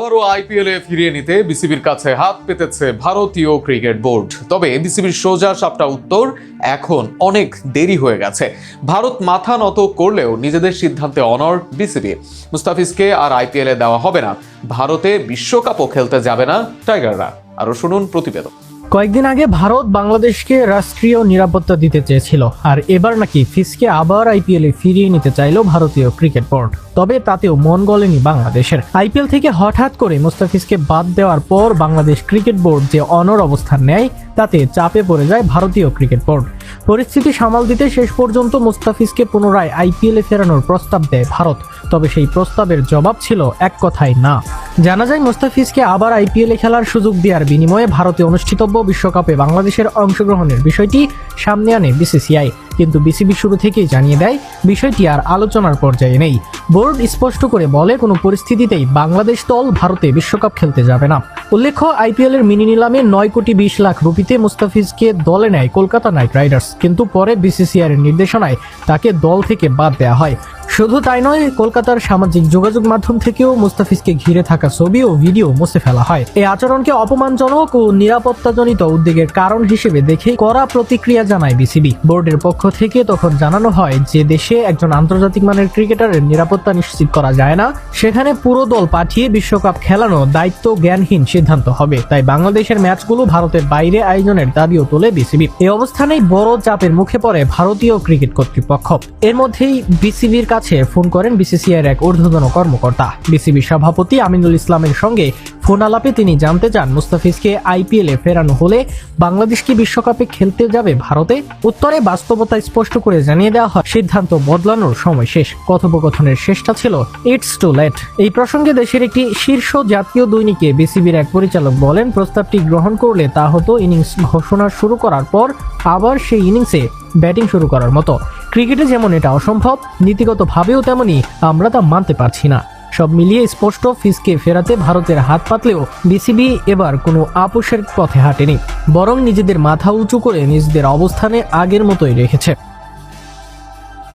আবারও আইপিএলে ফিরিয়ে নিতে বিসিবির কাছে হাত পেতেছে ভারতীয় ক্রিকেট বোর্ড। তবে বিসিবির সোজা সাপটা উত্তর, এখন অনেক দেরি হয়ে গেছে। ভারত মাথা নত করলেও নিজেদের সিদ্ধান্তে অনড় বিসিবি। মুস্তাফিজকে আর আইপিএলে দেওয়া হবে না, ভারতে বিশ্বকাপও খেলতে যাবে না টাইগাররা। আরো শুনুন প্রতিবেদন। কয়েকদিন আগে ভারত বাংলাদেশকে রাষ্ট্রীয় নিরাপত্তা দিতে চেয়েছিল, আর এবার নাকি ফিসকে আবার আইপিএলে ফিরিয়ে নিতে চাইল ভারতীয় ক্রিকেট বোর্ড। তবে তাতেও মন গলেনি বাংলাদেশের। আইপিএল থেকে হঠাৎ করে মুস্তাফিজকে বাদ দেওয়ার পর বাংলাদেশ ক্রিকেট বোর্ড যে অনড় অবস্থান নেয়, তাতে চাপে পড়ে যায় ভারতীয় ক্রিকেট বোর্ড। পরিস্থিতি সামাল দিতে শেষ পর্যন্ত মুস্তাফিজকে পুনরায় আইপিএলে ফেরানোর প্রস্তাব দেয় ভারত। তবে সেই প্রস্তাবের জবাব ছিল এক কথায় না। জানা যায়, মুস্তাফিজকে আবার আইপিএলে খেলার সুযোগ দেওয়ার বিনিময়ে ভারতে অনুষ্ঠিতব্য বিশ্বকাপে বাংলাদেশের অংশগ্রহণের বিষয়টি সামনে আনে বিসিসিআই। কিন্তু বিসিবি শুরু থেকেই জানিয়ে দেয়, বিষয়টি আর আলোচনার পর্যায়ে নেই। বোর্ড স্পষ্ট করে বলে, কোনো পরিস্থিতিতেই বাংলাদেশ দল ভারতে বিশ্বকাপ খেলতে যাবে না। উল্লেখ্য, আইপিএলের মিনি নিলামে 9 কোটি 20 লাখ রুপিতে মুস্তাফিজকে দলে নেয় কলকাতা নাইট রাইডার্স, কিন্তু পরে বিসিসিআই এর নির্দেশনায় তাকে দল থেকে বাদ দেওয়া হয়। শুধু তাই নয়, কলকাতার সামাজিক যোগাযোগ মাধ্যম থেকেও মুস্তাফিজকে ঘিরে থাকা ছবি ও ভিডিও মুছে ফেলা হয়। এই আচরণকে অপমানজনক ও নিরাপত্তাজনিত উদ্বেগের কারণ হিসেবে দেখে কড়া প্রতিক্রিয়া জানায় বিসিবি। বোর্ডের পক্ষ থেকে তখন জানানো হয়, যে দেশে একজন আন্তর্জাতিক মানের ক্রিকেটারের নিরাপত্তা নিশ্চিত করা যায় না, সেখানে পুরো দল পাঠিয়ে বিশ্বকাপ খেলানো দায়িত্ব জ্ঞানহীন সিদ্ধান্ত হবে। তাই বাংলাদেশের ম্যাচগুলো ভারতের বাইরে আয়োজনের দাবিও তোলে বিসিবি। এই অবস্থানেই বড় চাপের মুখে পড়ে ভারতীয় ক্রিকেট কর্তৃপক্ষ। এর মধ্যেই বিসিবির কাছে ফোন করেন বিসিসিআই এর এক ঊর্ধ্বতন কর্মকর্তা। বিসিবি সভাপতি আমিনুল ইসলামের সঙ্গে ফোন আলাপে তিনি জানতে চান, মুস্তাফিজকে আইপিএলে ফেরানো হলে বাংলাদেশ কি বিশ্বকাপে খেলতে যাবে ভারতে? উত্তরে বাস্তবতা স্পষ্ট করে জানিয়ে দেওয়া হয়, সিদ্ধান্ত বদলানোর সময় শেষ। কথোপকথনের শেষটা ছিল ইটস টু লেট। এই প্রসঙ্গে দেশের একটি শীর্ষ জাতীয় দৈনিকে বিসিবির এক পরিচালক বলেন, প্রস্তাবটি গ্রহণ করলে তা হতো ইনিংস ঘোষণা শুরু করার পর আবার সেই ইনিংসে ব্যাটিং শুরু করার মতো। ক্রিকেটে যেমন এটা অসম্ভব, নীতিগতভাবেও তেমনি আমরা তা মানতে পারছি না। সব মিলিয়ে স্পষ্ট, ফিসকে ফেরাতে ভারতের হাত পাতলেও বিসিবি এবার কোনো আপোষের পথে হাঁটেনি, বরং নিজেদের মাথা উঁচু করে নিজেদের অবস্থানে আগের মতোই রেখেছে।